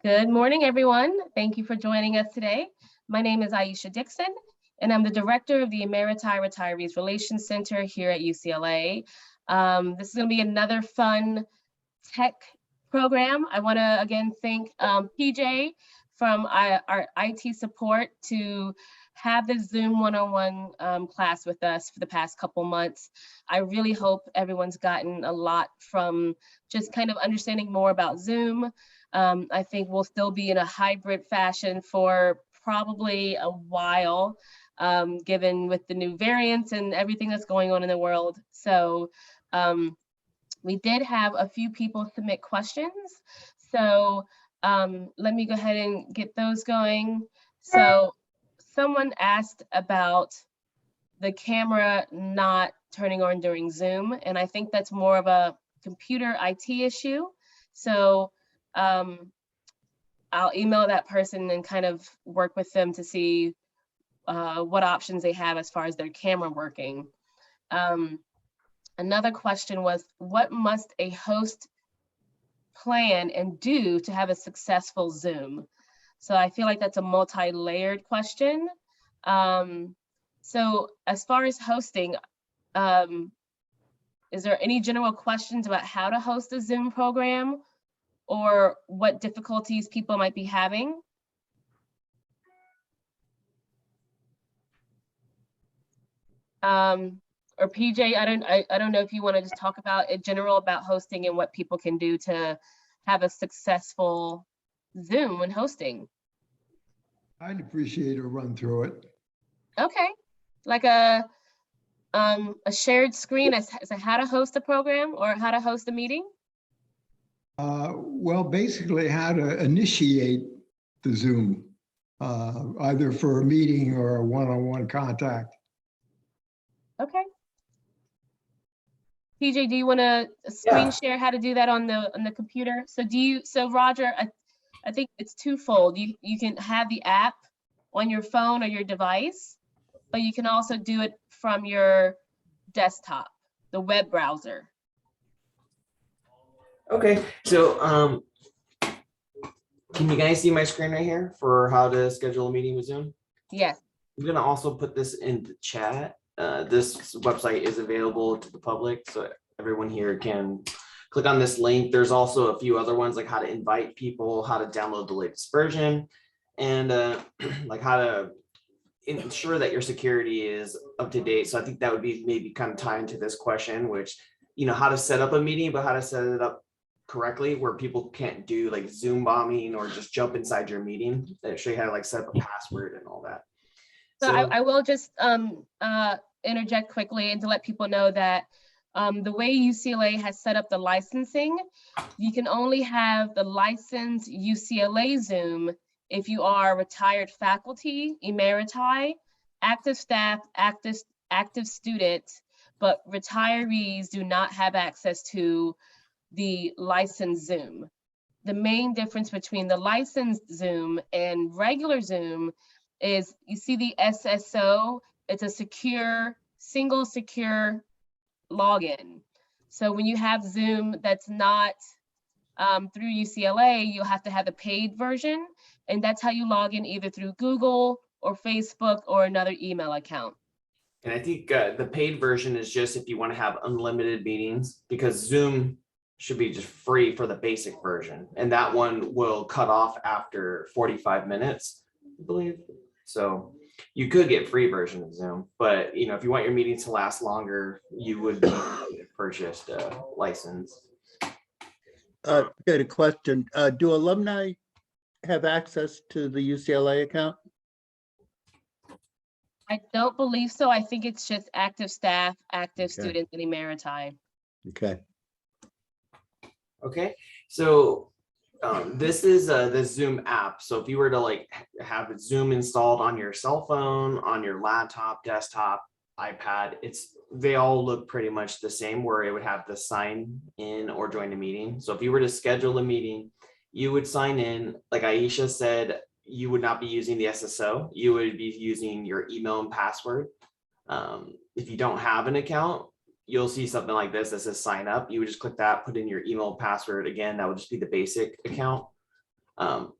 Good morning, everyone. Thank you for joining us today. My name is Ayesha Dixon, and I'm the director of the Emeriti Retirees Relations Center here at UCLA. This is going to be another fun tech program. I want to again thank PJ from our IT support to have this Zoom one-on-one class with us for the past couple months. I really hope everyone's gotten a lot from just kind of understanding more about Zoom. I think we'll still be in a hybrid fashion for probably a while, given with the new variants and everything that's going on in the world. So we did have a few people submit questions. So let me go ahead and get those going. So someone asked about the camera not turning on during Zoom, and I think that's more of a computer IT issue. So I'll email that person and kind of work with them to see what options they have as far as their camera working. Another question was, what must a host plan and do to have a successful Zoom? So I feel like that's a multi-layered question. So as far as hosting, is there any general questions about how to host a Zoom program or what difficulties people might be having? Or PJ, I don't know if you want to just talk about in general about hosting and what people can do to have a successful Zoom when hosting. I'd appreciate a run through it. Okay, like a shared screen as how to host a program or how to host a meeting? Well, basically how to initiate the Zoom, either for a meeting or a one-on-one contact. Okay. PJ, do you want to screen share how to do that on the computer? So Roger, I think it's twofold. You can have the app on your phone or your device, but you can also do it from your desktop, the web browser. Okay, so can you guys see my screen right here for how to schedule a meeting with Zoom? Yes. I'm gonna also put this in the chat. This website is available to the public, so everyone here can click on this link. There's also a few other ones like how to invite people, how to download the latest version, and like how to ensure that your security is up to date. So I think that would be maybe kind of tie into this question, which, you know, how to set up a meeting, but how to set it up correctly where people can't do like Zoom bombing or just jump inside your meeting. They show you how to like set up a password and all that. So I will just interject quickly and to let people know that the way UCLA has set up the licensing, you can only have the licensed UCLA Zoom if you are retired faculty, emeriti, active staff, active student, but retirees do not have access to the licensed Zoom. The main difference between the licensed Zoom and regular Zoom is you see the SSO, it's a secure, single secure login. So when you have Zoom that's not through UCLA, you'll have to have the paid version, and that's how you log in either through Google or Facebook or another email account. And I think the paid version is just if you want to have unlimited meetings, because Zoom should be just free for the basic version. And that one will cut off after 45 minutes, I believe. So you could get free version of Zoom, but you know, if you want your meetings to last longer, you would purchase a license. Got a question. Do alumni have access to the UCLA account? I don't believe so. I think it's just active staff, active students, and emeriti. Okay. Okay, so this is the Zoom app. So if you were to like have Zoom installed on your cell phone, on your laptop, desktop, iPad, they all look pretty much the same, where it would have the sign in or join a meeting. So if you were to schedule a meeting, you would sign in, like Ayesha said, you would not be using the SSO. You would be using your email and password. If you don't have an account, you'll see something like this that says sign up. You would just click that, put in your email and password. Again, that would just be the basic account.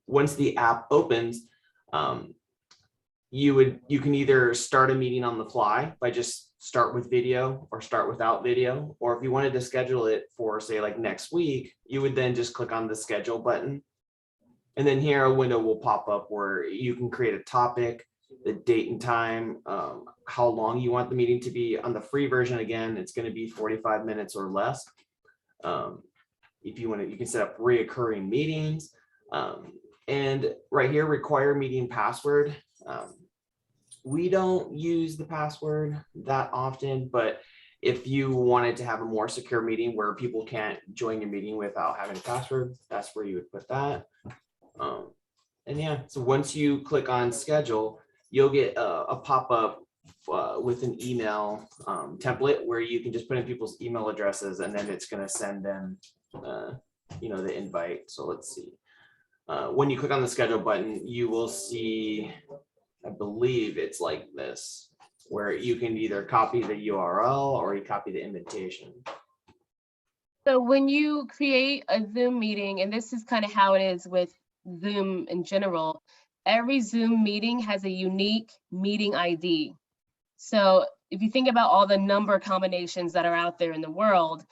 Once the app opens, you can either start a meeting on the fly by just start with video or start without video. Or if you wanted to schedule it for, say, like next week, you would then just click on the schedule button. And then here a window will pop up where you can create a topic, the date and time, how long you want the meeting to be. On the free version, again, it's going to be 45 minutes or less. If you want to, you can set up reoccurring meetings. And right here, require meeting password. We don't use the password that often, but if you wanted to have a more secure meeting where people can't join your meeting without having a password, that's where you would put that. And yeah, so once you click on schedule, you'll get a pop-up with an email template where you can just put in people's email addresses, and then it's going to send them the invite. So let's see. When you click on the schedule button, you will see, I believe it's like this, where you can either copy the URL or you copy the invitation. So when you create a Zoom meeting, and this is kind of how it is with Zoom in general, every Zoom meeting has a unique meeting ID. So if you think about all the number combinations that are out there in the world,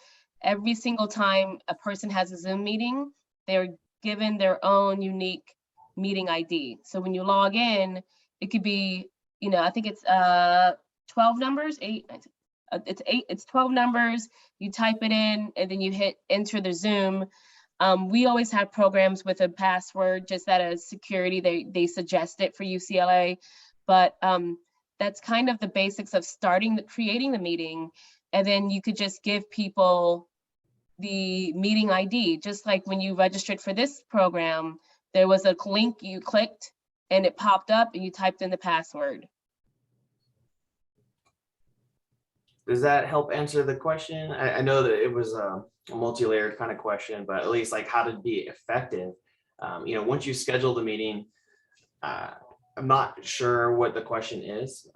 every single time a person has a Zoom meeting, they're given their own unique meeting ID. So when you log in, it could be, I think it's 12 numbers, it's 12 numbers, you type it in and then you hit enter the Zoom. We always have programs with a password, just out of security, they suggest it for UCLA, but that's kind of the basics of creating the meeting. And then you could just give people the meeting ID, just like when you registered for this program, there was a link you clicked and it popped up and you typed in the password. Does that help answer the question? I know that it was a multi-layered kind of question, but at least like how to be effective. Once you schedule the meeting, I'm not sure what the question is,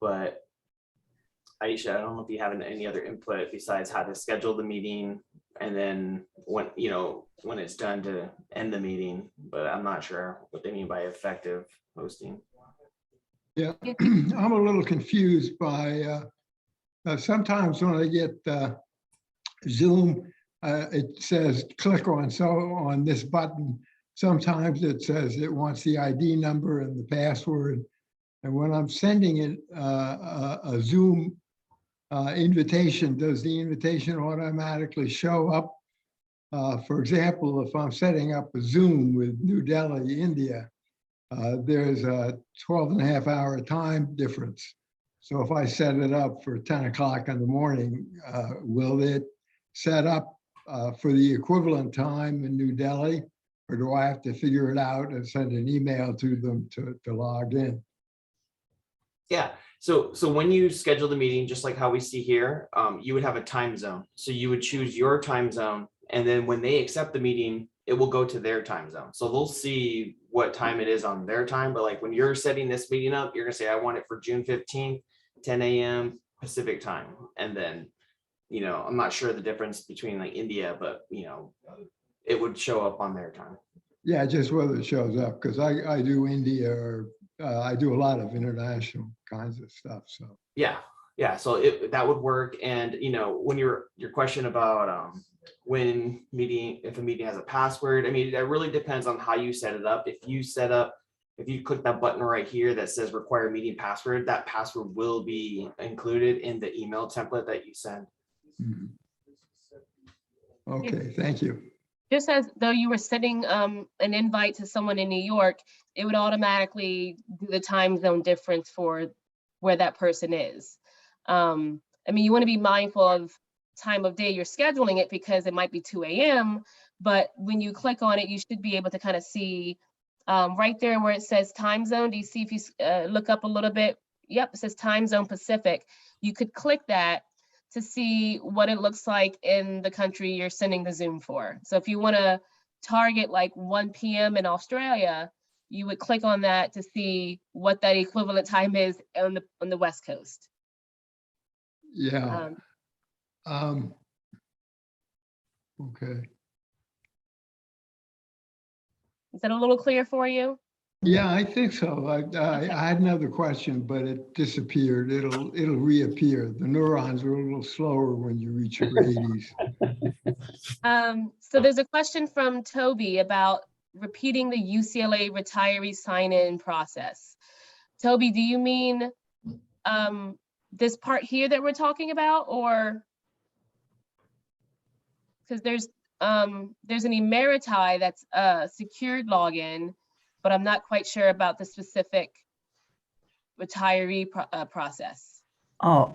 but Ayesha, I don't know if you have any other input besides how to schedule the meeting and then when it's done to end the meeting, but I'm not sure what they mean by effective hosting. Yeah, I'm a little confused by sometimes when I get Zoom, it says click on this button. Sometimes it says it wants the ID number and the password. And when I'm sending it a Zoom invitation, does the invitation automatically show up? For example, if I'm setting up a Zoom with New Delhi, India, there's a 12.5-hour time difference. So if I set it up for 10 o'clock in the morning, will it set up for the equivalent time in New Delhi? Or do I have to figure it out and send an email to them to log in? Yeah, so when you schedule the meeting, just like how we see here, you would have a time zone. So you would choose your time zone, and then when they accept the meeting, it will go to their time zone. So they'll see what time it is on their time. But like when you're setting this meeting up, you're gonna say, I want it for June 15th, 10 a.m. Pacific time. And then, I'm not sure the difference between like India, but it would show up on their time. Yeah, just whether it shows up, because I do India, or I do a lot of international kinds of stuff. So yeah, so that would work. And when your question about if a meeting has a password, I mean, that really depends on how you set it up. If you click that button right here that says require meeting password, that password will be included in the email template that you send. Okay, thank you. Just as though you were sending an invite to someone in New York, it would automatically do the time zone difference for where that person is. I mean, you want to be mindful of time of day you're scheduling it, because it might be 2 a.m. But when you click on it, you should be able to kind of see right there where it says time zone. Do you see, if you look up a little bit? Yep, it says time zone Pacific. You could click that to see what it looks like in the country you're sending the Zoom for. So if you want to target like 1 p.m. in Australia, you would click on that to see what that equivalent time is on the West Coast. Yeah. Okay. Is that a little clear for you? Yeah, I think so. I had another question, but it disappeared. It'll reappear. The neurons are a little slower when you reach your 80s. So there's a question from Toby about repeating the UCLA retiree sign-in process. Toby, do you mean this part here that we're talking about, or because there's an Emeriti that's a secured login, but I'm not quite sure about the specific retiree process. Oh,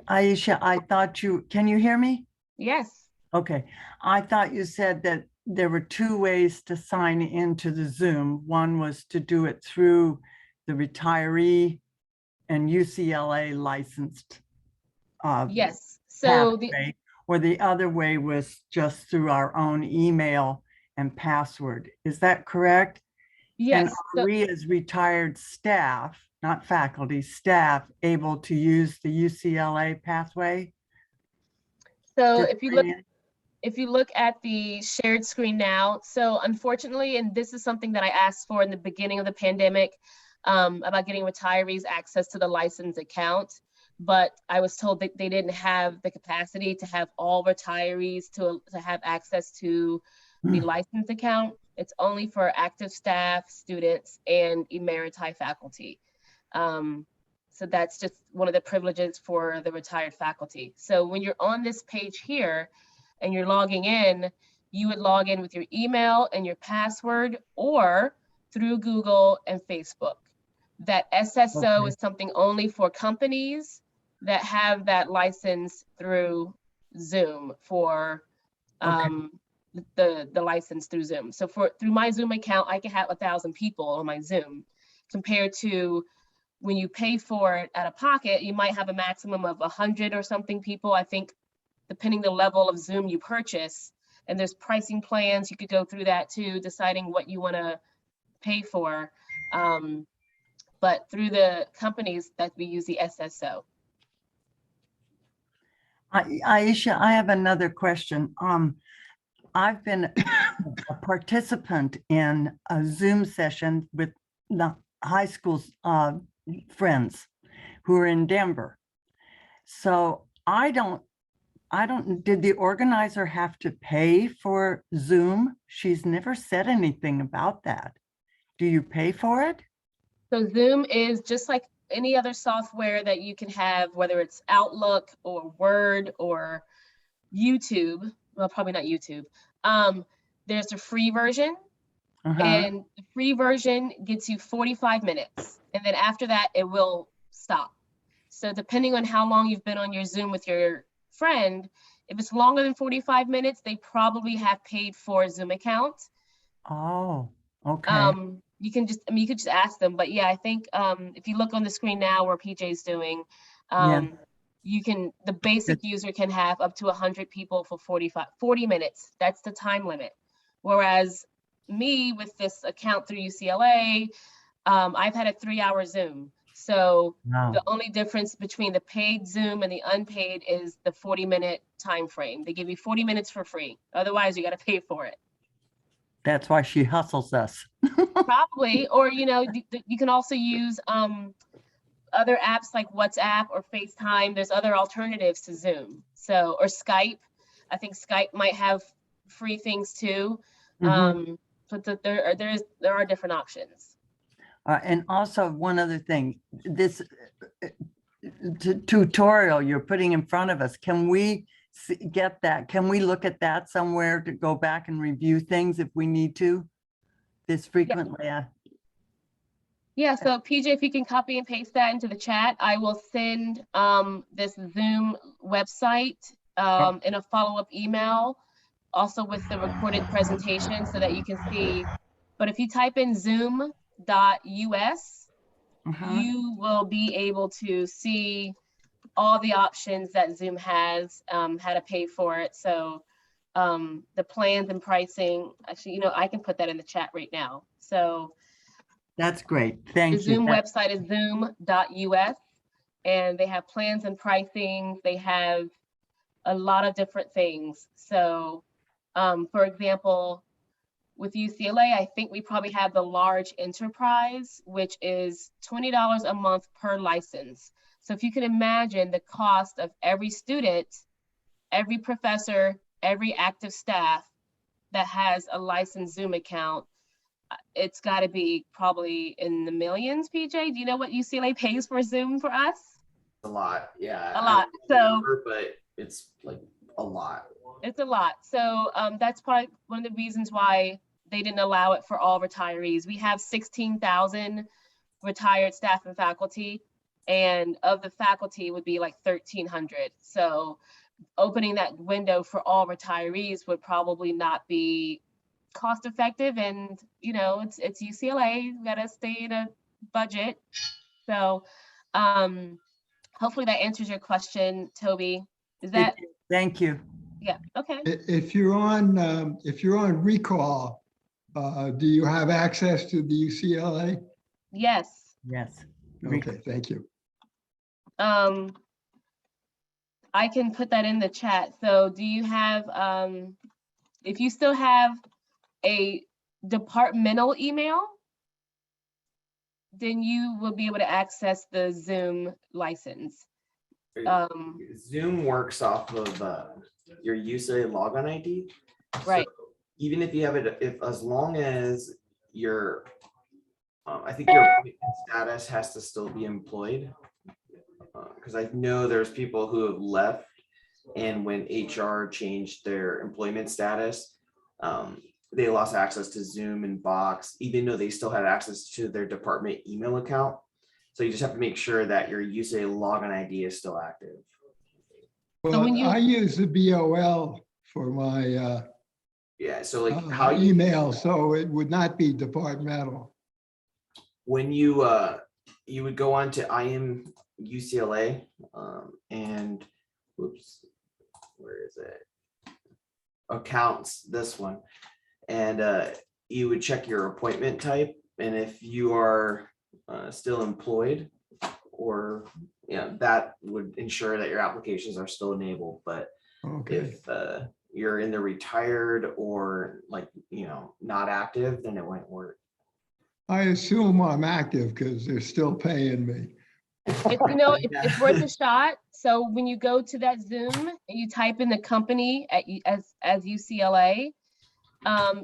Ayesha, I thought can you hear me? Yes. Okay, I thought you said that there were two ways to sign into the Zoom. One was to do it through the retiree and UCLA licensed. Yes. So pathway, or the other way was just through our own email and password. Is that correct? yes. And are we as retired staff, not faculty, staff, able to use the UCLA pathway? So to if you look at the shared screen now, so unfortunately, and this is something that I asked for in the beginning of the pandemic, about getting retirees access to the license account, but I was told that they didn't have the capacity to have all retirees to have access to the license account. It's only for active staff, students, and Emeriti faculty. So that's just one of the privileges for the retired faculty. So when you're on this page here and you're logging in, you would log in with your email and your password, or through Google and Facebook. That SSO is something only for companies that have that license through Zoom for the license through Zoom. So through my Zoom account, I can have 1,000 people on my Zoom, compared to when you pay for it out of pocket, you might have a maximum of 100 or something people. I think depending the level of Zoom you purchase, and there's pricing plans, you could go through that too, deciding what you want to pay for. But through the companies that we use the SSO. Ayesha, I have another question. I've been a participant in a Zoom session with the high school friends who are in Denver. So did the organizer have to pay for Zoom? She's never said anything about that. Do you pay for it? So Zoom is just like any other software that you can have, whether it's Outlook or Word or YouTube. Well, probably not YouTube. There's a free version, and the free version gets you 45 minutes. And then after that, it will stop. So depending on how long you've been on your Zoom with your friend, if it's longer than 45 minutes, they probably have paid for a Zoom account. Oh, okay. You can just, you could just ask them, but yeah, I think if you look on the screen now where PJ's doing, you can, the basic user can have up to 100 people for 40 minutes. That's the time limit. Whereas me with this account through UCLA, I've had a 3-hour Zoom. So the only difference between the paid Zoom and the unpaid is the 40-minute time frame. They give you 40 minutes for free. Otherwise, you got to pay for it. That's why she hustles us. Probably, or you can also use other apps like WhatsApp or FaceTime. There's other alternatives to Zoom. So, or Skype. I think Skype might have free things too. But there are different options. And also one other thing, this tutorial you're putting in front of us, can we get that? Can we look at that somewhere to go back and review things if we need to this frequently? Yeah, so PJ, if you can copy and paste that into the chat, I will send this Zoom website in a follow-up email, also with the recorded presentation so that you can see. But if you type in zoom.us, you will be able to see all the options that Zoom has, how to pay for it. So the plans and pricing, actually, I can put that in the chat right now. So that's great. Thank you. The Zoom website is zoom.us, and they have plans and pricing. They have a lot of different things. So for example, with UCLA, I think we probably have the large enterprise, which is $20 a month per license. So if you can imagine the cost of every student, every professor, every active staff that has a licensed Zoom account, it's got to be probably in the millions. PJ, do you know what UCLA pays for Zoom for us? A lot, yeah. A lot. So, but it's like a lot. It's a lot. So that's probably one of the reasons why they didn't allow it for all retirees. We have 16,000 retired staff and faculty, and of the faculty would be like 1,300. So opening that window for all retirees would probably not be cost effective. And, you know, it's UCLA, you gotta stay in a budget. So hopefully that answers your question, Toby. Is that? Thank you. Yeah, okay. If you're on recall, do you have access to the UCLA? Yes. Yes. Okay, thank you. I can put that in the chat. So do you have, if you still have a departmental email, then you will be able to access the Zoom license. Zoom works off of your UCLA login ID. Right. So even if you have it, as long as your, I think your status has to still be employed. Because I know there's people who have left, and when HR changed their employment status, they lost access to Zoom and Box, even though they still had access to their department email account. So you just have to make sure that your UCLA login ID is still active. Well, I use the BOL for my Yeah, so like how you email, so it would not be departmental. when you would go on to I am UCLA and whoops, where is it? Accounts, this one, and you would check your appointment type, and if you are still employed, or that would ensure that your applications are still enabled. But Okay. if you're in the retired or like not active, then it won't work. I assume I'm active because they're still paying me. It's worth a shot. So when you go to that Zoom and you type in the company as UCLA,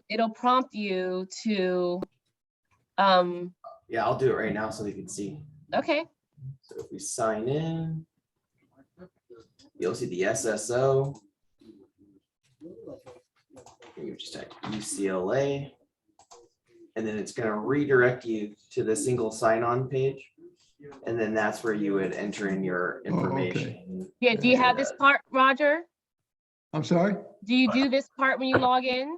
it'll prompt you to. Yeah, I'll do it right now so they can see. Okay. So if we sign in, you'll see the SSO. And you just type UCLA, and then it's going to redirect you to the single sign-on page. And then that's where you would enter in your information. Okay. Yeah, do you have this part, Roger? I'm sorry? Do you do this part when you log in?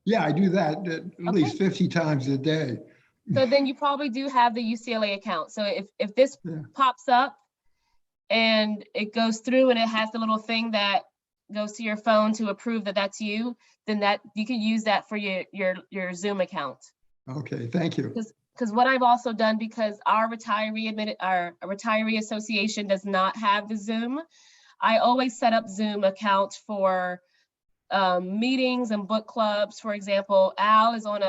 Yeah, I do that at least 50 times a day. So then you probably do have the UCLA account. So if this pops up and it goes through and it has the little thing that goes to your phone to approve that that's you, then that you can use that for your Zoom account. Okay, thank you. Because what I've also done, because our retiree association does not have the Zoom, I always set up Zoom accounts for meetings and book clubs. For example, Al is on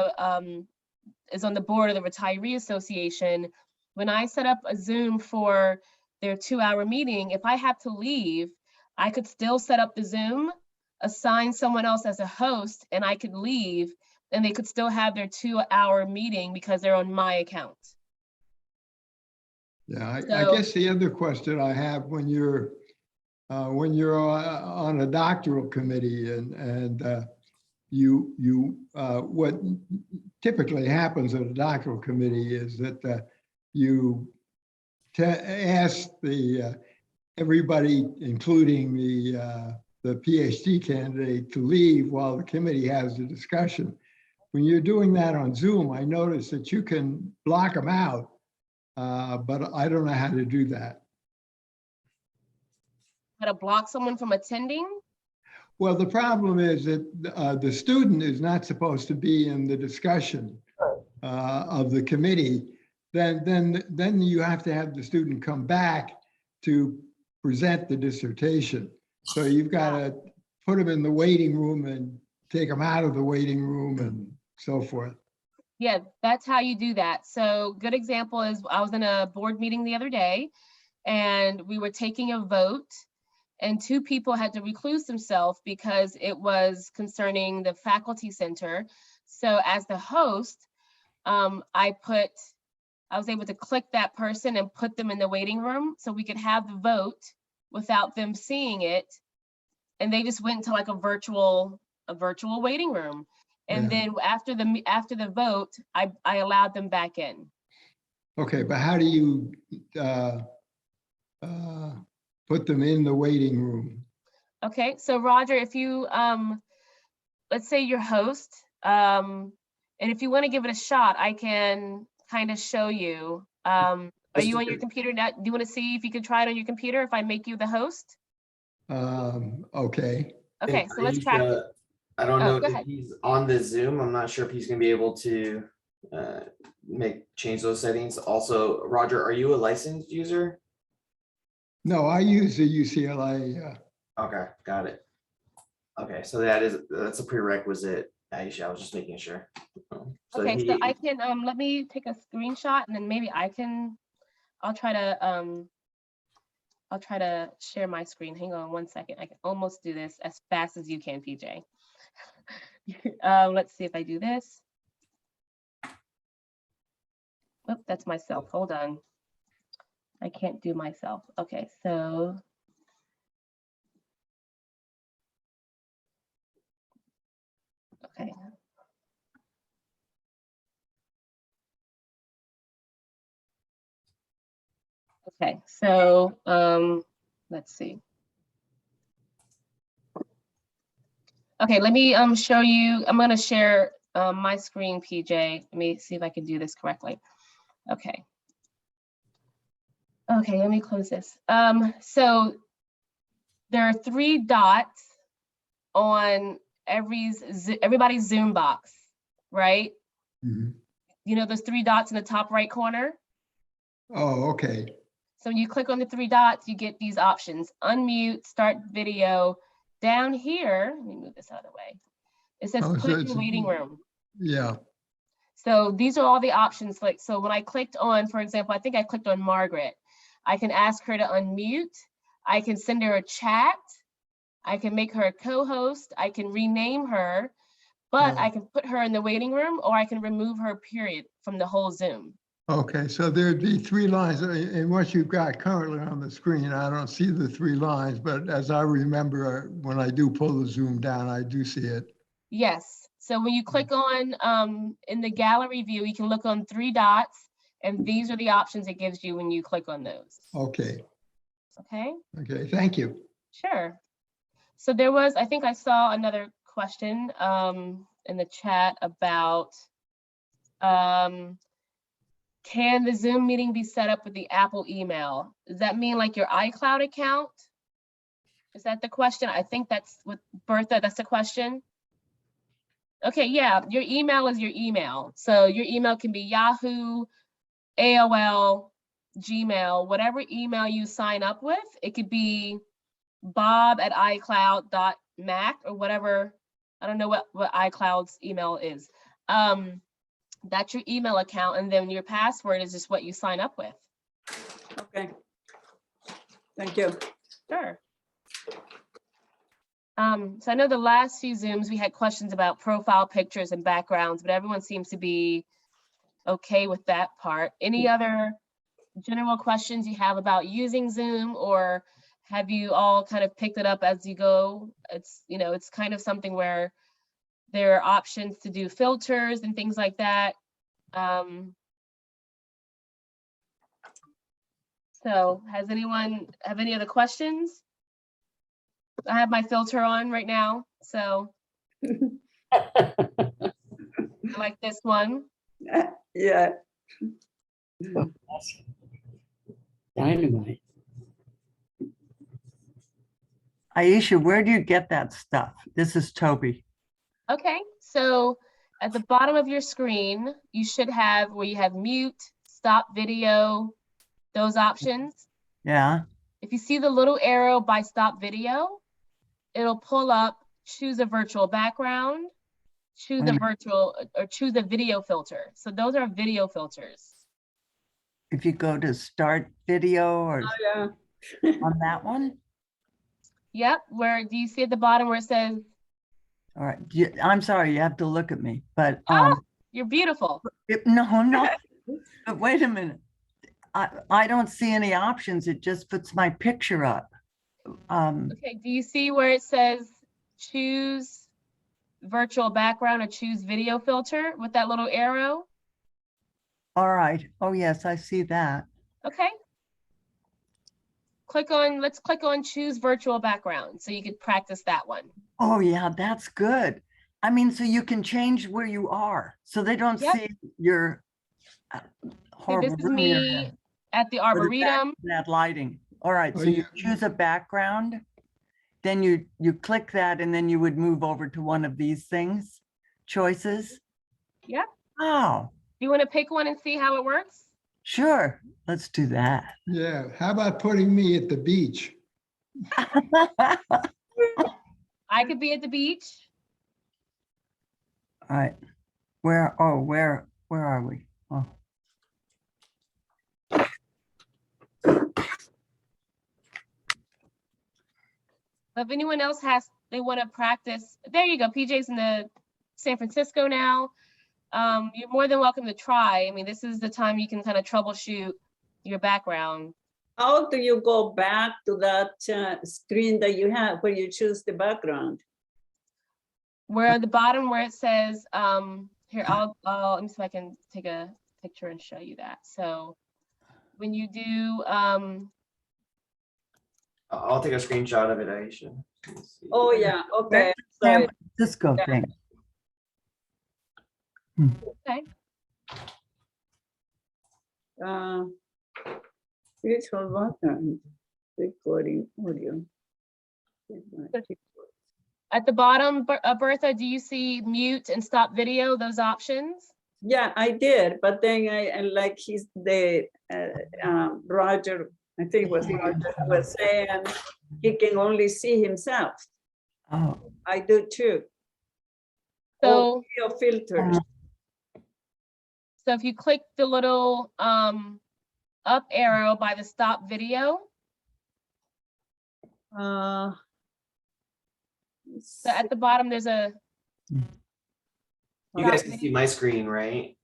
the board of the retiree association. When I set up a Zoom for their 2-hour meeting, if I have to leave, I could still set up the Zoom, assign someone else as a host, and I could leave, and they could still have their 2-hour meeting because they're on my account. Yeah, I guess the other question I have, when you're on a doctoral committee and what typically happens at a doctoral committee is that you ask everybody, including the PhD candidate, to leave while the committee has a discussion. When you're doing that on Zoom, I notice that you can block them out, but I don't know how to do that. How to block someone from attending? Well, the problem is that the student is not supposed to be in the discussion of the committee. Then you have to have the student come back to present the dissertation. So you've got to put them in the waiting room and take them out of the waiting room and so forth. Yeah, that's how you do that. So good example is I was in a board meeting the other day and we were taking a vote and 2 people had to recluse themselves because it was concerning the faculty center. So as the host, I was able to click that person and put them in the waiting room so we could have the vote without them seeing it. And they just went into like a virtual waiting room. And Yeah. then after the vote, I allowed them back in. Okay, but how do you put them in the waiting room? Okay, so Roger, if you, let's say you're host, and if you want to give it a shot, I can kind of show you. Are you on your computer now? Do you want to see if you can try it on your computer if I make you the host? Okay. Okay, so let's practice. I don't Oh, know go if ahead. he's on the Zoom. I'm not sure if he's gonna be able to change those settings. Also, Roger, are you a licensed user? No, I use the UCLA. Okay, got it. Okay, so that's a prerequisite, Ayesha. I was just making sure. Okay, so I can, let me take a screenshot and then maybe I'll try to share my screen. Hang on one second. I can almost do this as fast as you can, PJ. Let's see if I do this. Oh, that's myself. Hold on. I can't do myself. Okay, so. Okay. Okay, so let's see. Okay, let me show you. I'm going to share my screen, PJ. Let me see if I can do this correctly. Okay. Okay, let me close this. So there are 3 dots on everybody's Zoom box, right? Mhm. You know those 3 dots in the top right corner? Oh, okay. So when you click on the 3 dots, you get these options: unmute, start video. Down here, let me move this out of the way. It says Oh, so put in it's- the waiting room. Yeah. So these are all the options. Like, so when I clicked on, for example, I think I clicked on Margaret. I can ask her to unmute. I can send her a chat. I can make her a co-host. I can rename her, but I can put her in the waiting room or I can remove her period from the whole Zoom. Okay, so there'd be 3 lines, and what you've got currently on the screen, I don't see the 3 lines, but as I remember, when I do pull the Zoom down, I do see it. Yes. So when you click on in the gallery view, you can look on 3 dots, and these are the options it gives you when you click on those. Okay. Okay. Okay, thank you. Sure. So there was, I think I saw another question in the chat about can the Zoom meeting be set up with the Apple email? Does that mean like your iCloud account? Is that the question? I think that's what, Bertha, that's the question. Okay, yeah, your email is your email. So your email can be Yahoo, AOL, Gmail, whatever email you sign up with. It could be bob@icloud.mac or whatever. I don't know what iCloud's email is. That's your email account, and then your password is just what you sign up with. Okay. Thank you. Sure. So I know the last few Zooms we had questions about profile pictures and backgrounds, but everyone seems to be okay with that part. Any other general questions you have about using Zoom, or have you all kind of picked it up as you go? It's, you know, it's kind of something where there are options to do filters and things like that. So has anyone have any other questions? I have my filter on right now, so I like this one. Yeah. Dynamite. Ayesha, where do you get that stuff? This is Toby. Okay, so at the bottom of your screen, you should have where you have mute, stop video, those options. Yeah. If you see the little arrow by stop video, it'll pull up, choose a virtual background, choose a virtual or choose a video filter. So those are video filters. If you go to start video or Yeah. on that one, Yep. Where do you see at the bottom where it says, all right, I'm sorry, you have to look at me, but you're beautiful. no, but wait a minute. I don't see any options. It just puts my picture up. Okay, do you see where it says choose virtual background or choose video filter with that little arrow? All right. Oh, yes, I see that. Okay. Let's click on choose virtual background so you could practice that one. Oh, yeah, that's good. I mean, so you can change where you are, so they don't Yep. see your See, horrible this is room you're me in, at the or the Arboretum. bad lighting. All right, Oh, so you yeah. choose a background, then you click that, and then you would move over to one of these things, choices. Yep. Wow, Do you want to pick one and see how it works? sure, let's do that. Yeah, how about putting me at the beach? I could be at the beach. All right, where are we? Oh, If anyone else they want to practice, there you go. PJ's in the San Francisco now. You're more than welcome to try. I mean, this is the time you can kind of troubleshoot your background. How do you go back to that screen that you have where you choose the background? Where at the bottom where it says, here, let me see if I can take a picture and show you that. So when you do, I'll take a screenshot of it, Ayesha. Let's see. Oh, yeah, okay. San Sorry. Francisco thing. okay, Virtual background, recording audio. at the bottom, Bertha, do you see mute and stop video, those options? Yeah, I did, but then I like Roger, I think it was Roger, was saying he can only see himself. Oh, I do too. So, Video filters. so if you click the little up arrow by the stop video, so at the bottom there's a You guys can see my screen, right?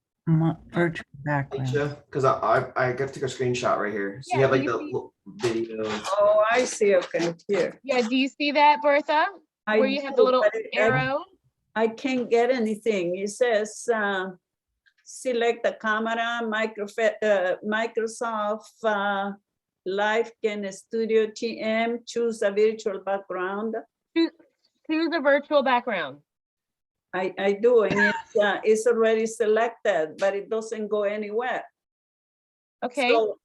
virtual background. Because I got to take a screenshot right here. So you Yeah, have like do the you see- little video. Oh, I see, okay, here. yeah, do you see that, Bertha? I Where you have the do, little but arrow? I can't get anything. It says, select the camera, Microsoft Live Can Studio TM, choose a virtual background. Choose a virtual background. I do, and it's already selected, but it doesn't go anywhere. Okay, So,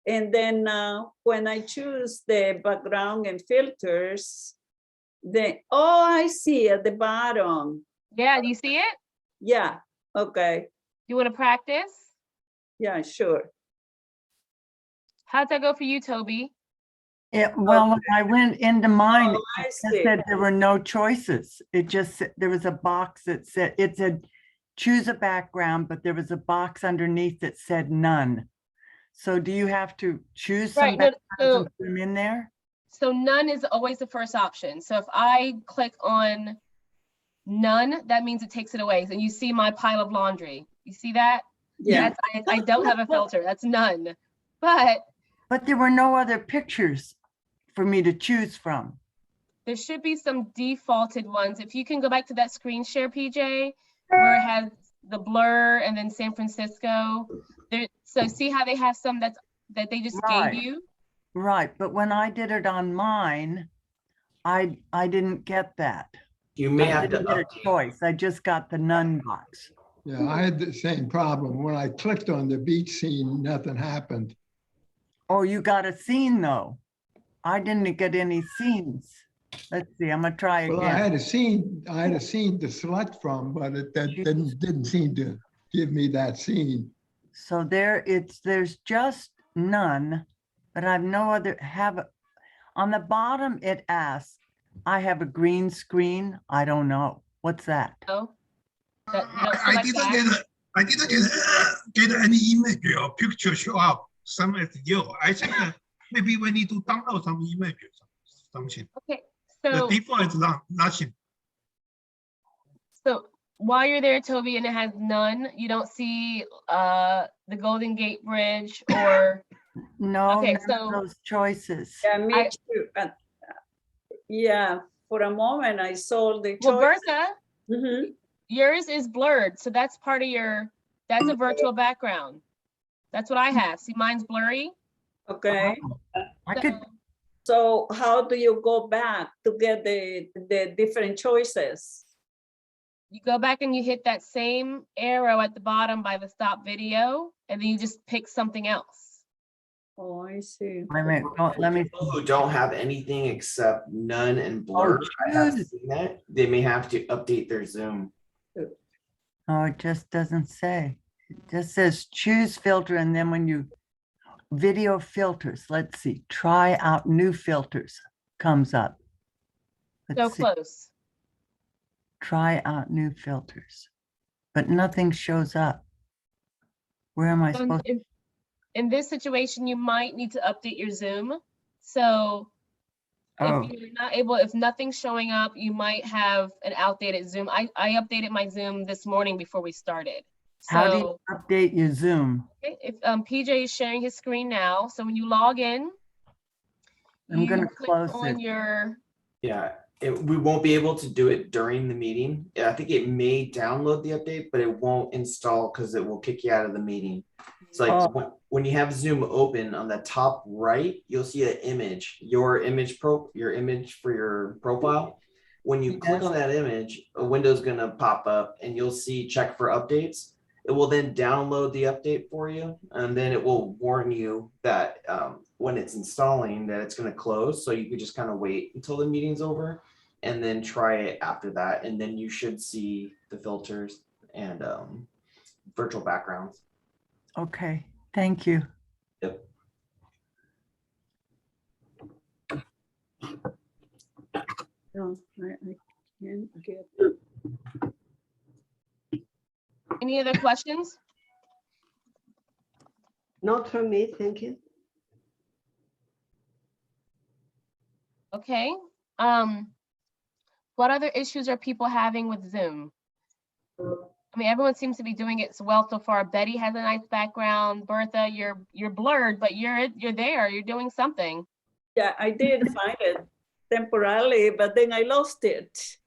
and then when I choose the background and filters, oh, I see at the bottom. yeah, do you see it? Yeah, okay, You want to practice? yeah, sure. How'd that go for you, Toby? Well, when I went into mine, Oh, I it see. said there were no choices. It just there was a box that said choose a background, but there was a box underneath that said none. So do you have to choose some Right, no, backgrounds and put them in there? So none is always the first option. So if I click on none, that means it takes it away. And you see my pile of laundry. You see that? Yeah, I don't have a filter. That's none. But But there were no other pictures for me to choose from. there should be some defaulted ones. If you can go back to that screen share, PJ, where it has the blur and then San Francisco. So see how they have some that they just Right. gave you? Right, but when I did it on mine, I didn't get that. You may I have to didn't get a update. choice. I just got the none box. Yeah, I had the same problem. When I clicked on the beach scene, nothing happened. Oh, you got a scene though. I didn't get any scenes. Let's see, I'm gonna try Well, I again. had a scene to select from, but that didn't seem to give me that scene. So there's just none, but I've no other, on the bottom, it asks, I have a green screen. I don't know. What's that? Oh, That you don't I select that? I didn't get any image or picture show up. Some at you. I think maybe we need to download some image or something. Okay, The so default is nothing. so while you're there, Toby, and it has none, you don't see the Golden Gate Bridge or No, Okay, none so- of those choices. Yeah, me I- too. Yeah, for a moment I saw the well, choice. Bertha, Mhm. yours is blurred, so that's part of your, that's a virtual background. That's what I have. See, mine's blurry. Okay, I could, so how do you go back to get the different choices? You go back and you hit that same arrow at the bottom by the stop video, and then you just pick something else. Oh, I see. wait a minute, oh, let me, People who don't have anything except none and blur, I have choose. seen that. They may have to update their Zoom. oh, it just doesn't say. It just says choose filter, and then when you, video filters, let's see, try out new filters comes up. So Let's see, close. try out new filters, but nothing shows up. Where am I So supposed, in this situation, you might need to update your Zoom. So oh, if you're not able, if nothing's showing up, you might have an outdated Zoom. I updated my Zoom this morning before we started. how do you So update your Zoom? okay, if PJ is sharing his screen now, so when you log in, I'm gonna you click close on it. your, Yeah, we won't be able to do it during the meeting. Yeah, I think it may download the update, but it won't install because it will kick you out of the meeting. It's like Oh. when you have Zoom open on the top right, you'll see an image, your image for your profile. When you click Yes. on that image, a window's gonna pop up and you'll see check for updates. It will then download the update for you, and then it will warn you that when it's installing that it's gonna close. So you could just kind of wait until the meeting's over and then try it after that. And then you should see the filters and virtual backgrounds. Okay, thank you. Yep. No, I can't get. any other questions? Not from me, thank you. Okay. What other issues are people having with Zoom? I mean, everyone seems to be doing it well so far. Betty has a nice background. Bertha, you're blurred, but you're there. You're doing something. Yeah, I did find it temporarily, but then I lost it.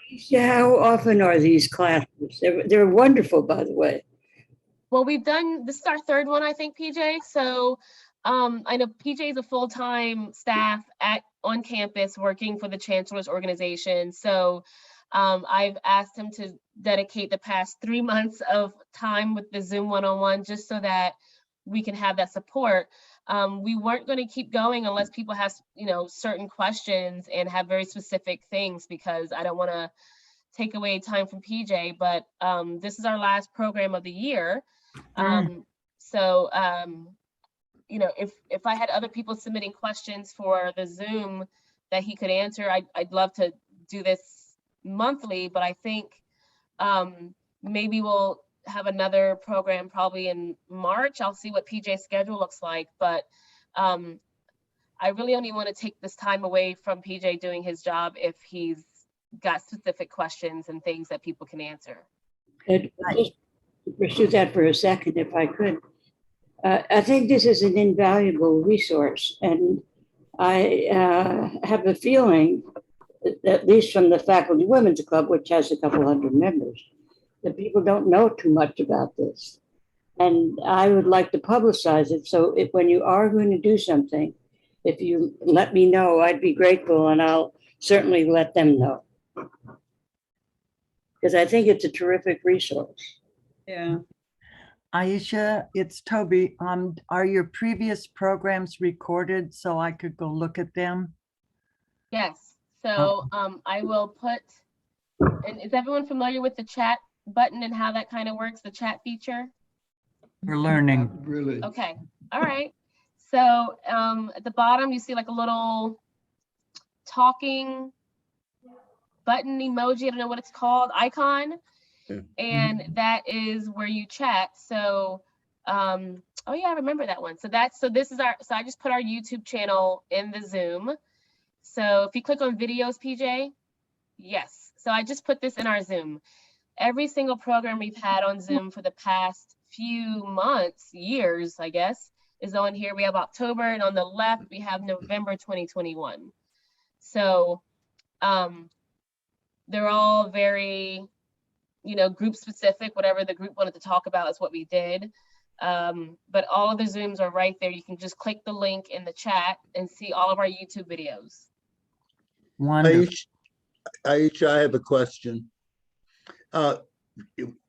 Yeah, how often are these classes? They're wonderful, by the way. Well, this is our third one, I think, PJ. So I know PJ is a full-time staff on campus working for the Chancellor's organization. So I've asked him to dedicate the past 3 months of time with the Zoom one-on-one just so that we can have that support. We weren't going to keep going unless people have, certain questions and have very specific things, because I don't want to take away time from PJ, but this is our last program of the year. So, if I had other people submitting questions for the Zoom that he could answer, I'd love to do this monthly, but I think maybe we'll have another program probably in March. I'll see what PJ's schedule looks like, but I really only want to take this time away from PJ doing his job if he's got specific questions and things that people can answer. And just to pursue that for a second, if I could. I think this is an invaluable resource, and I have a feeling, at least from the Faculty Women's Club, which has a couple hundred members, that people don't know too much about this. And I would like to publicize it. So if when you are going to do something, if you let me know, I'd be grateful, and I'll certainly let them know. Because I think it's a terrific resource. Yeah. Ayesha, it's Toby. Are your previous programs recorded so I could go look at them? Yes, so I will put, and is everyone familiar with the chat button and how that kind of works, the chat feature? We're learning. Really. Okay, all right. So at the bottom, you see like a little talking button emoji. I don't know what it's called, icon. Yeah. And that is where you chat. So, oh yeah, I remember that one. So this is so I just put our YouTube channel in the Zoom. So if you click on videos, PJ, yes. So I just put this in our Zoom. Every single program we've had on Zoom for the past few months, years, I guess, is on here. We have October, and on the left, we have November 2021. So they're all very, group specific. Whatever the group wanted to talk about is what we did. But all of the Zooms are right there. You can just click the link in the chat and see all of our YouTube videos. Wonderful. Ayesha, I have a question.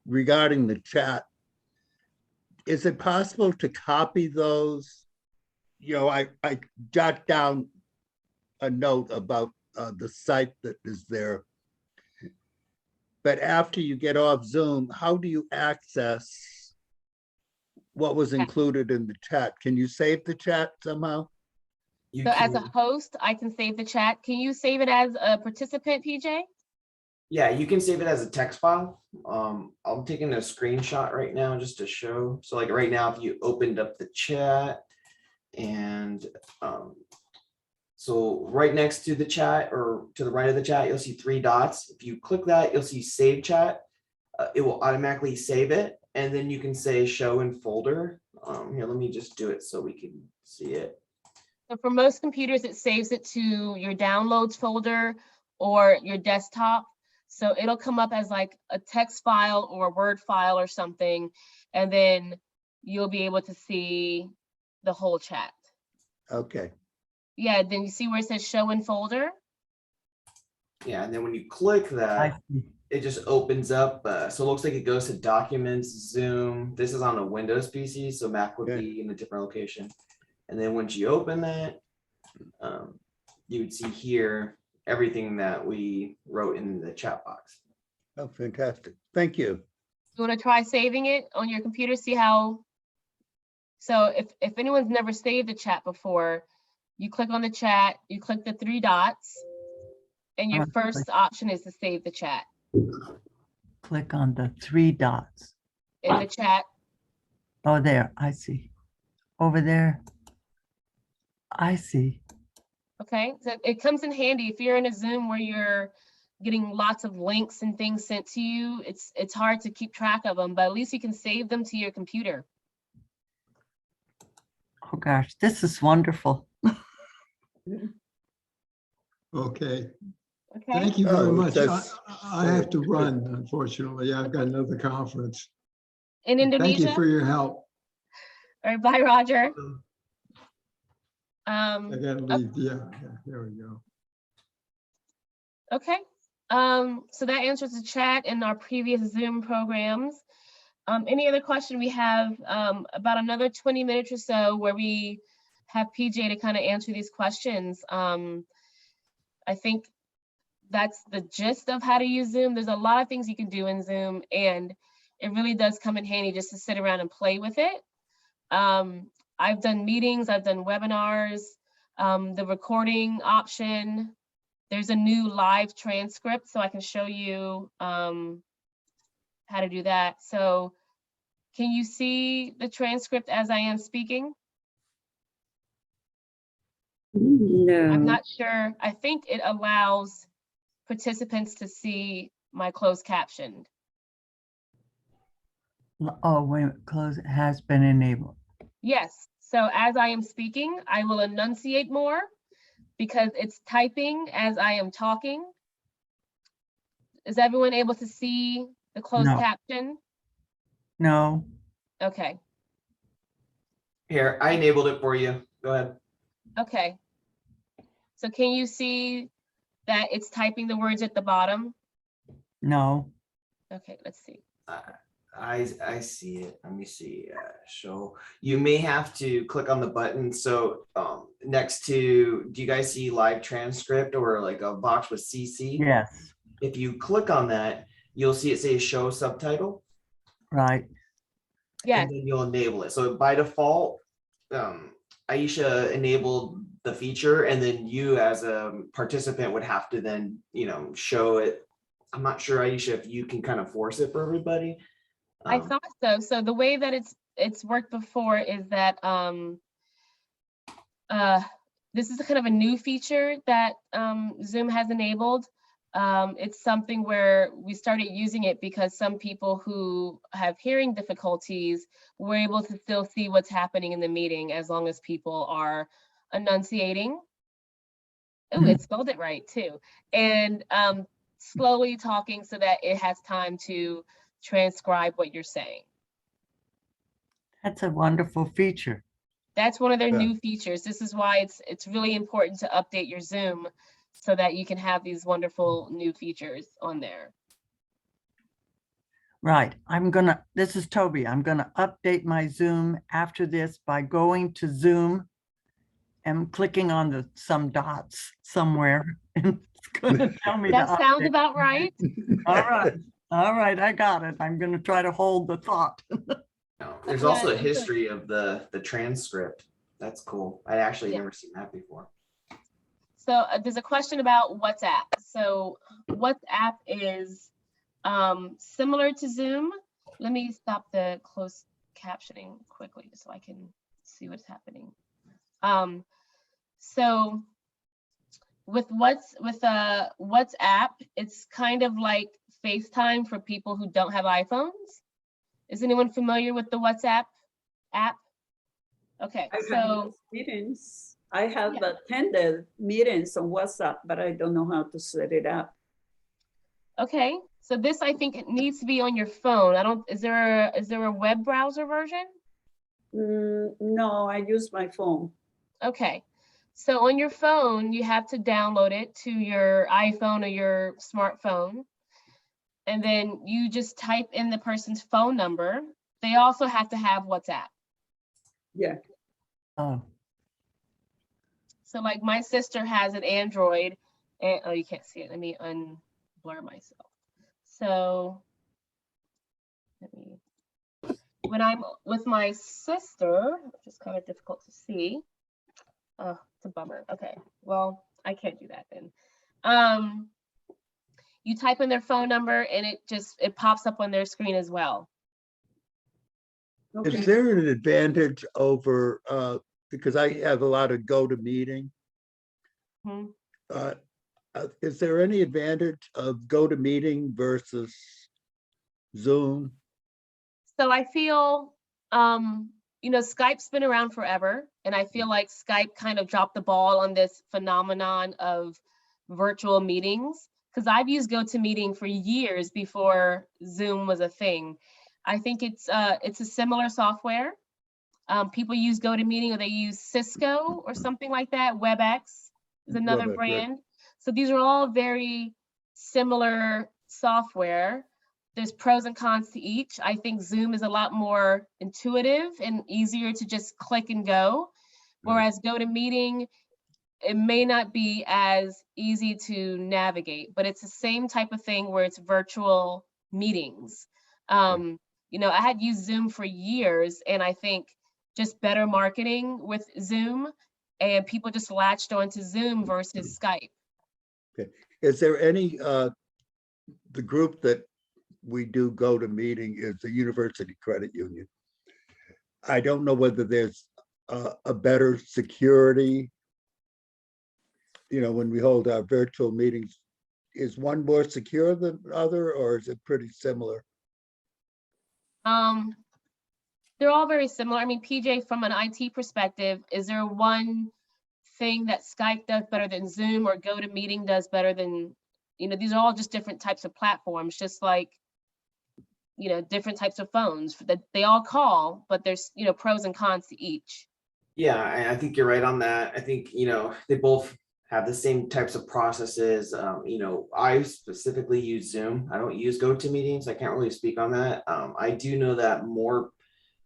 Regarding the chat, is it possible to copy those? I jot down a note about the site that is there. But after you get off Zoom, how do you access what was included in the chat? Can you save the chat somehow? So as a host, I can save the chat. Can you save it as a participant, PJ? Yeah, you can save it as a text file. I'm taking a screenshot right now just to show. So like right now, if you opened up the chat and so right next to the chat or to the right of the chat, you'll see 3 dots. If you click that, you'll see save chat. It will automatically save it. And then you can say show in folder. Here, let me just do it so we can see it. So for most computers, it saves it to your downloads folder or your desktop. So it'll come up as like a text file or a Word file or something, and then you'll be able to see the whole chat. Okay. Yeah, then you see where it says show in folder? Yeah, and then when you click that, it just opens up. So it looks like it goes to Documents, Zoom. This is on a Windows PC, so Mac would be in a different location. And then once you open that, you would see here everything that we wrote in the chat box. Oh, fantastic. Thank you. You want to try saving it on your computer, see how? So if anyone's never saved a chat before, you click on the chat, you click the 3 dots, and your first option is to save the chat. Click on the 3 dots. In the chat. Oh, there, I see. Over there. I see. Okay, so it comes in handy if you're in a Zoom where you're getting lots of links and things sent to you. It's hard to keep track of them, but at least you can save them to your computer. Oh gosh, this is wonderful. Okay. Okay. Thank you very much. that's- I have to run, unfortunately. I've got another conference. In Indonesia. Thank you for your help. All right, bye, Roger. I gotta leave. Yeah, there we go. Okay. So that answers the chat in our previous Zoom programs. Any other question? We have about another 20 minutes or so where we have PJ to kind of answer these questions. I think that's the gist of how to use Zoom. There's a lot of things you can do in Zoom, and it really does come in handy just to sit around and play with it. I've done meetings, I've done webinars, the recording option. There's a new live transcript, so I can show you how to do that. So can you see the transcript as I am speaking? No. I'm not sure. I think it allows participants to see my closed captioned. Oh, wait, close has been enabled. Yes. So as I am speaking, I will enunciate more because it's typing as I am talking. Is everyone able to see the closed caption? No. Okay. Here, I enabled it for you. Go ahead. Okay. So can you see that it's typing the words at the bottom? No. Okay, let's see. I see it. Let me see. Show. You may have to click on the button. So next to, do you guys see live transcript or like a box with CC? Yes. If you click on that, you'll see it say show subtitle. Right. Yes. And then you'll enable it. So by default, Ayesha enabled the feature, and then you as a participant would have to then, show it. I'm not sure, Ayesha, if you can kind of force it for everybody. I thought so. So the way that it's worked before is that this is kind of a new feature that Zoom has enabled. It's something where we started using it because some people who have hearing difficulties were able to still see what's happening in the meeting as long as people are enunciating. Oh, it spelled it right too. And slowly talking so that it has time to transcribe what you're saying. That's a wonderful feature. That's one of their Yeah. new features. This is why it's really important to update your Zoom so that you can have these wonderful new features on there. Right. This is Toby. I'm gonna update my Zoom after this by going to Zoom and clicking on some dots somewhere. And it's gonna tell me to That sounds update. about right. All right. All right, I got it. I'm gonna try to hold the thought. There's also a history of the transcript. That's cool. I actually never seen that before. So there's a question about WhatsApp. So WhatsApp is similar to Zoom. Let me stop the closed captioning quickly so I can see what's happening. So with WhatsApp, it's kind of like FaceTime for people who don't have iPhones. Is anyone familiar with the WhatsApp app? Okay, so meetings. I have attended meetings on WhatsApp, but I don't know how to set it up. okay, so this I think it needs to be on your phone. Is there a web browser version? No, I use my phone. Okay, so on your phone, you have to download it to your iPhone or your smartphone. And then you just type in the person's phone number. They also have to have WhatsApp. Yeah. Oh, So like my sister has an Android and, oh, you can't see it. Let me unblur myself. So when I'm with my sister, which is kind of difficult to see. Oh, it's a bummer. Okay, well, I can't do that then. You type in their phone number and it pops up on their screen as well. Okay. Is there an advantage over, because I have a lot of GoToMeeting. Is there any advantage of GoToMeeting versus Zoom? So I feel, Skype's been around forever, and I feel like Skype kind of dropped the ball on this phenomenon of virtual meetings, because I've used GoToMeeting for years before Zoom was a thing. I think it's a similar software. People use GoToMeeting or they use Cisco or something like that. WebEx is another WebEx, brand. Right. So these are all very similar software. There's pros and cons to each. I think Zoom is a lot more intuitive and easier to just click and go. Whereas GoToMeeting, it may not be as easy to navigate, but it's the same type of thing where it's virtual meetings. I had used Zoom for years, and I think just better marketing with Zoom, and people just latched onto Zoom versus Skype. Okay. Is there any, the group that we do GoToMeeting is the University Credit Union. I don't know whether there's a better security. When we hold our virtual meetings, is one more secure than the other, or is it pretty similar? They're all very similar. I mean, PJ, from an IT perspective, is there one thing that Skype does better than Zoom or GoToMeeting does better than, these are all just different types of platforms, just like, different types of phones that they all call, but there's, pros and cons to each. Yeah, I think you're right on that. I think, they both have the same types of processes. I specifically use Zoom. I don't use GoToMeeting, so I can't really speak on that. I do know that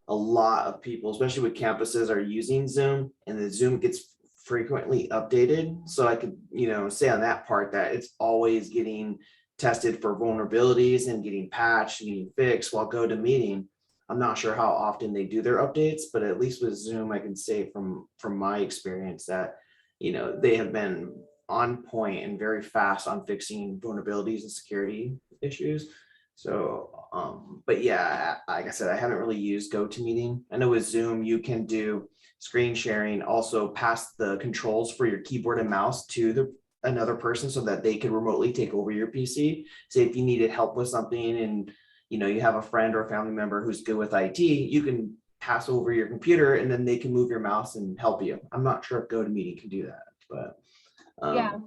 a lot of people, especially with campuses, are using Zoom, and the Zoom gets frequently updated. So I could, say on that part that it's always getting tested for vulnerabilities and getting patched and getting fixed, while GoToMeeting, I'm not sure how often they do their updates, but at least with Zoom, I can say from my experience that, you know, they have been on point and very fast on fixing vulnerabilities and security issues. So, but yeah, like I said, I haven't really used GoToMeeting. I know with Zoom, you can do screen sharing, also pass the controls for your keyboard and mouse to another person so that they can remotely take over your PC. Say if you needed help with something and you know you have a friend or a family member who's good with IT, you can pass over your computer and then they can move your mouse and help you. I'm not sure if GoToMeeting can do that, but Yeah,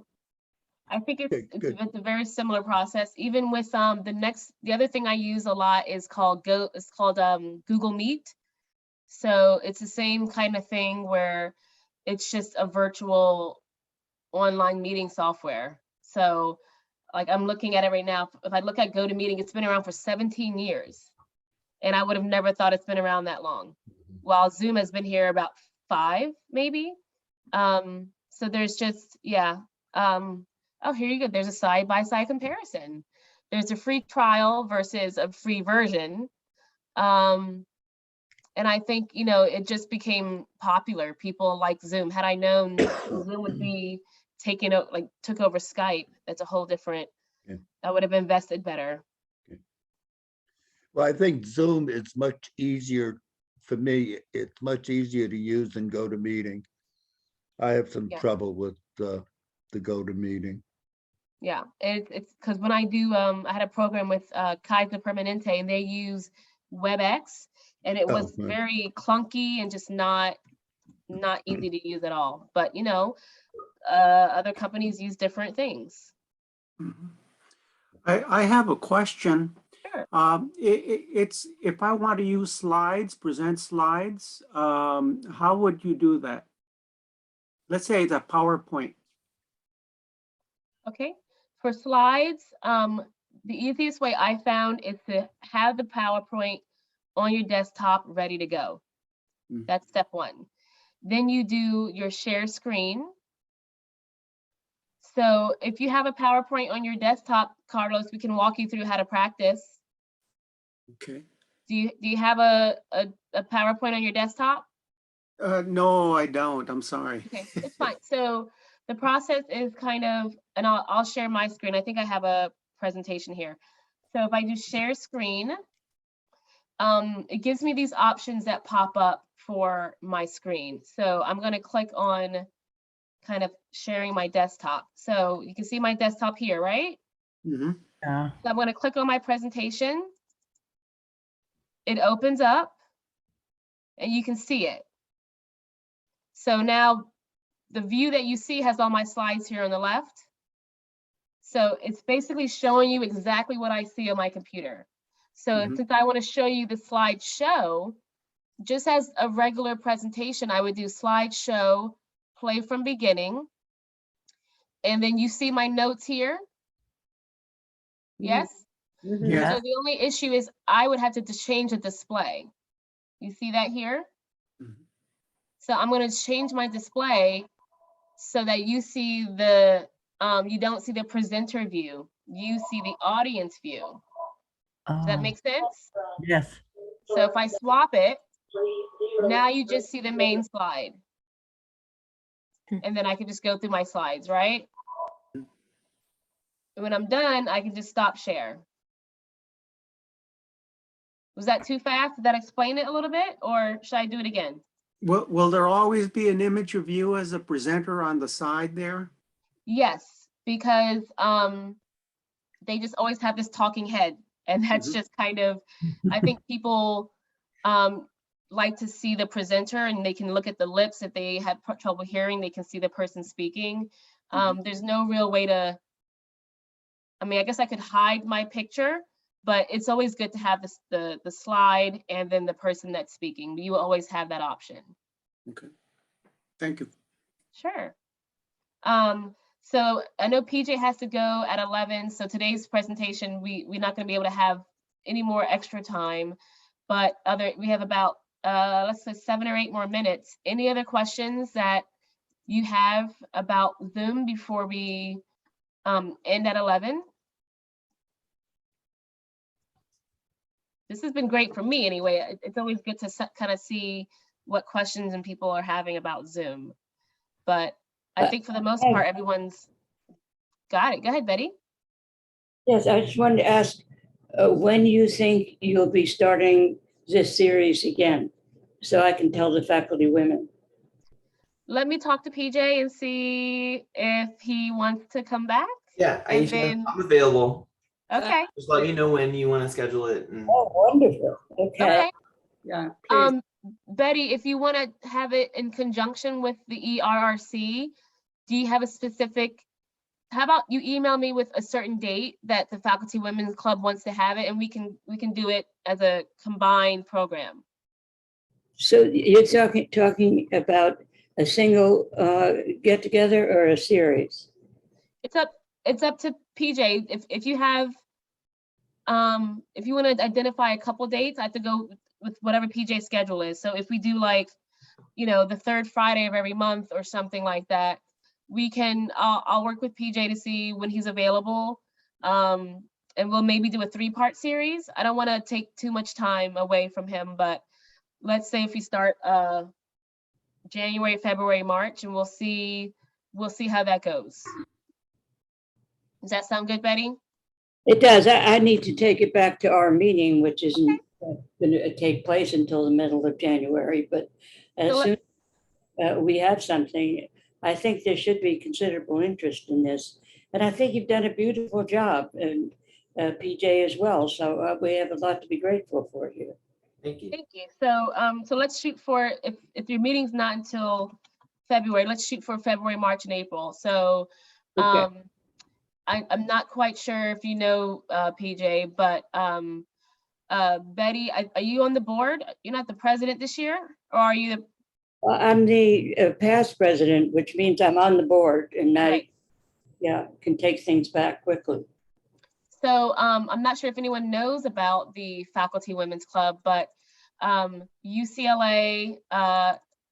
I think Okay, it's good. a very similar process. Even with the other thing I use a lot is called Google Meet. So it's the same kind of thing where it's just a virtual online meeting software. So like I'm looking at it right now. If I look at GoToMeeting, it's been around for 17 years. And I would have never thought it's been around that long. While Zoom has been here about 5, maybe. So there's just, yeah. Oh, here you go. There's a side-by-side comparison. There's a free trial versus a free version. And I think, you know, it just became popular. People like Zoom. Had I known Zoom would be took over Skype, that's a whole different, Yeah. I would have invested better. Well, I think Zoom is much easier for me. It's much easier to use than GoToMeeting. I have some Yeah. trouble with the GoToMeeting. Yeah, it's because when I do, I had a program with Kaiser Permanente and they use WebEx and it was right. very clunky and just not easy to use at all. But you know, other companies use different things. I have a question. Sure. It's if I want to use slides, present slides, how would you do that? Let's say it's a PowerPoint. Okay, for slides, the easiest way I found is to have the PowerPoint on your desktop ready to go. That's step 1. Then you do your share screen. So if you have a PowerPoint on your desktop, Carlos, we can walk you through how to practice. Okay. Do you have a PowerPoint on your desktop? No, I don't. I'm sorry. Okay, it's fine. So the process is kind of, and I'll share my screen. I think I have a presentation here. So if I do share screen, it gives me these options that pop up for my screen. So I'm going to click on kind of sharing my desktop. So you can see my desktop here, right? Mm-hmm. Yeah. So I'm going to click on my presentation. It opens up and you can see it. So now the view that you see has all my slides here on the left. So it's basically showing you exactly what I see on my computer. So since I want to show you the slideshow, just as a regular presentation, I would do slideshow, play from beginning. And then you see my notes here. Yes? Yeah. So the only issue is I would have to change the display. You see that here? So I'm going to change my display so that you see the, you don't see the presenter view. You see the audience view. Does that make sense? Yes. So if I swap it, now you just see the main slide. And then I can just go through my slides, right? And when I'm done, I can just stop share. Was that too fast? Did that explain it a little bit, or should I do it again? Will there always be an image of you as a presenter on the side there? Yes, because they just always have this talking head, and that's just kind of, I think people like to see the presenter and they can look at the lips. If they have trouble hearing, they can see the person speaking. There's no real way to, I mean, I guess I could hide my picture, but it's always good to have this, the slide and then the person that's speaking. You will always have that option. Okay. Thank you. Sure. So I know PJ has to go at 11. So today's presentation, we're not going to be able to have any more extra time, but we have about, let's say 7 or 8 more minutes. Any other questions that you have about Zoom before we end at 11? this has been great for me anyway. It's always good to kind of see what questions and people are having about Zoom. But I think for the most part, everyone's got it. Go ahead, Betty. Yes, I just wanted to ask when you think you'll be starting this series again, so I can tell the faculty women. Let me talk to PJ and see if he wants to come back. Yeah, And Ayesha, then- I'm available. Okay. Just let me know when you want to schedule it. And Oh, wonderful. Okay. Okay. Yeah, please. Betty, if you want to have it in conjunction with the ERRC, do you have a specific, how about you email me with a certain date that the Faculty Women's Club wants to have it, and we can do it as a combined program. So you're talking about a single get together or a series? It's up to PJ. If you have, if you want to identify a couple dates, I have to go with whatever PJ's schedule is. So if we do like, you know, the third Friday of every month or something like that, we can, I'll work with PJ to see when he's available. And we'll maybe do a 3-part series. I don't want to take too much time away from him, but let's say if we start January, February, March, and we'll see how that goes. Does that sound good, Betty? It does. I need to take it back to our meeting, which isn't going to take place until the middle of January. But as soon as we have something, I think there should be considerable interest in this. And I think you've done a beautiful job, and PJ as well. So we have a lot to be grateful for here. thank you. Thank you. So let's shoot for, if your meeting's not until February, let's shoot for February, March, and April. So Okay. I'm not quite sure if you know PJ, but Betty, are you on the board? You're not the president this year, or are you the? I'm the past president, which means I'm on the board, and Right. can take things back quickly. So I'm not sure if anyone knows about the Faculty Women's Club, but UCLA,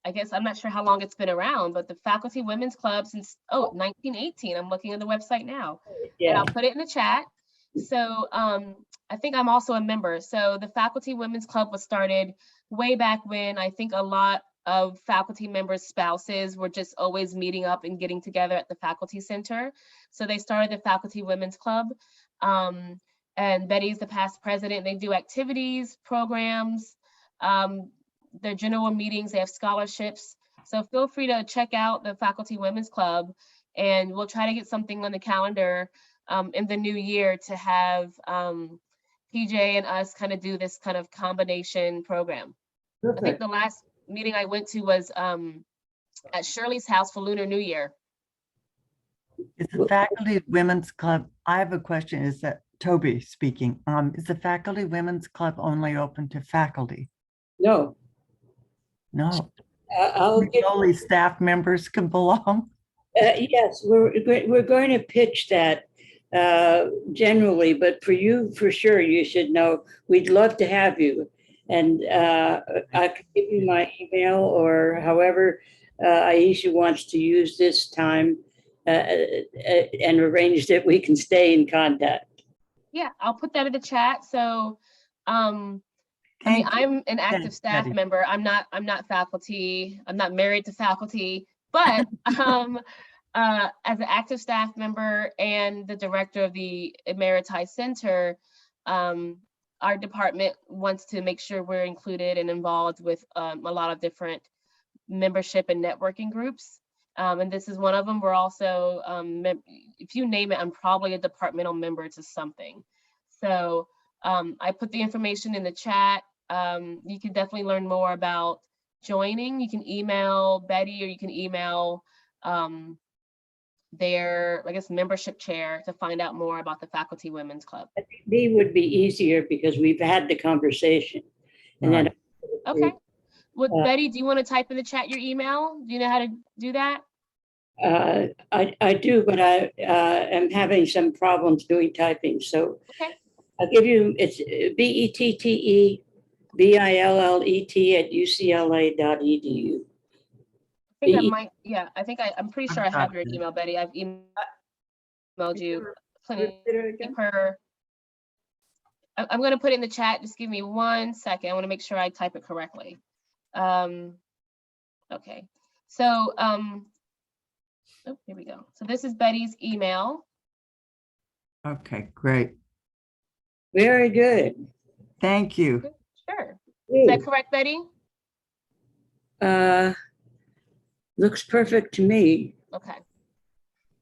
I guess I'm not sure how long it's been around, but the Faculty Women's Club since 1918. I'm looking at the website now, and I'll put it in the chat. So I think I'm also a member. So the Faculty Women's Club was started way back when. I think a lot of faculty members' spouses were just always meeting up and getting together at the faculty center. So they started the Faculty Women's Club. And Betty's the past president. They do activities, programs, their general meetings, they have scholarships. So feel free to check out the Faculty Women's Club, and we'll try to get something on the calendar in the new year to have PJ and us kind of do this kind of combination program. Perfect. I think the last meeting I went to was at Shirley's house for Lunar New Year. Is the Faculty Women's Club, I have a question, is that Toby speaking, is the Faculty Women's Club only open to faculty? No. No, I'll get, only staff members can belong? yes, we're going to pitch that generally, but for you, for sure, you should know, we'd love to have you. And I can give you my email, or however Ayesha wants to use this time and arrange that we can stay in contact. Yeah, I'll put that in the chat. So I mean, I'm an active staff Betty. member. I'm not faculty. I'm not married to faculty, but as an active staff member and the director of the Emeriti Center, our department wants to make sure we're included and involved with a lot of different membership and networking groups. And this is one of them. We're also, if you name it, I'm probably a departmental member to something. So I put the information in the chat. You can definitely learn more about joining. You can email Betty, or you can email their, I guess, membership chair to find out more about the Faculty Women's Club. I think me would be easier because we've had the conversation. And then Okay. Well, Betty, do you want to type in the chat your email? Do you know how to do that? I do, but I am having some problems doing typing. So Okay. I'll give you, it's BETTEBILLET@ucla.edu. I think I might, yeah, I'm pretty sure I have your got it. email, Betty. I've emailed you plenty Repeat it again. per. I'm going to put it in the chat. Just give me 1 second. I want to make sure I type it correctly. Okay. So, oh, here we go. So this is Betty's email. Okay, great. Very good. Thank you. Sure. Is that correct, Betty? Looks perfect to me. Okay.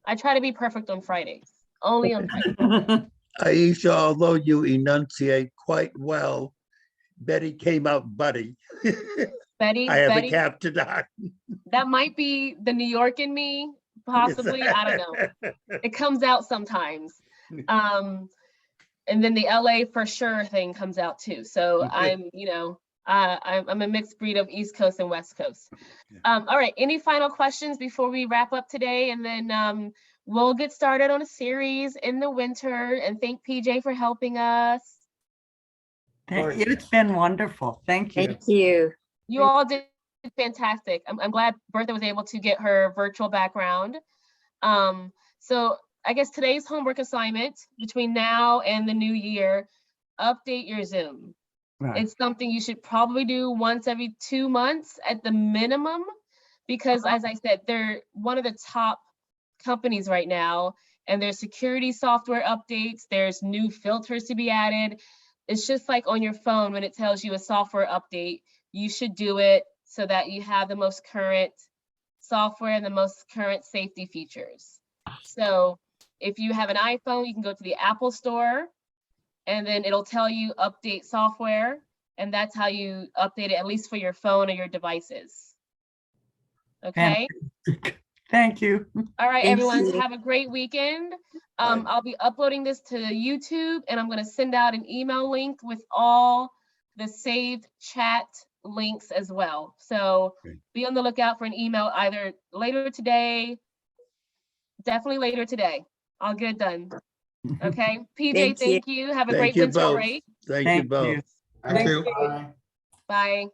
I try to be perfect on Fridays. Only on Fridays. Ayesha, although you enunciate quite well, Betty came out Buddy. Betty, I have Betty, a captain on. that might be the New York in me, possibly. I don't know. It comes out sometimes. And then the LA for sure thing comes out too. So I'm, you know, I'm a mixed breed of East Coast and West Coast. All right, any final questions before we wrap up today? And then we'll get started on a series in the winter, and thank PJ for helping us. It's been wonderful. Thank you. Thank you. You all did fantastic. I'm glad Bertha was able to get her virtual background. So I guess today's homework assignment between now and the new year, update your Zoom. Right. It's something you should probably do once every 2 months at the minimum, because as I said, they're one of the top companies right now, and there's security software updates, there's new filters to be added. It's just like on your phone when it tells you a software update, you should do it so that you have the most current software and the most current safety features. So if you have an iPhone, you can go to the Apple Store and then it'll tell you update software, and that's how you update it, at least for your phone or your devices. Okay. Thank you. All right, Thank everyone, you. have a great weekend. I'll be uploading this to YouTube, and I'm going to send out an email link with all the saved chat links as well. So be on the lookout for an email either later today, definitely later today. I'll get it done. Okay, PJ, thank you. Have a great Thank you winter both. break. Thank you both. Thank you. Bye. Bye.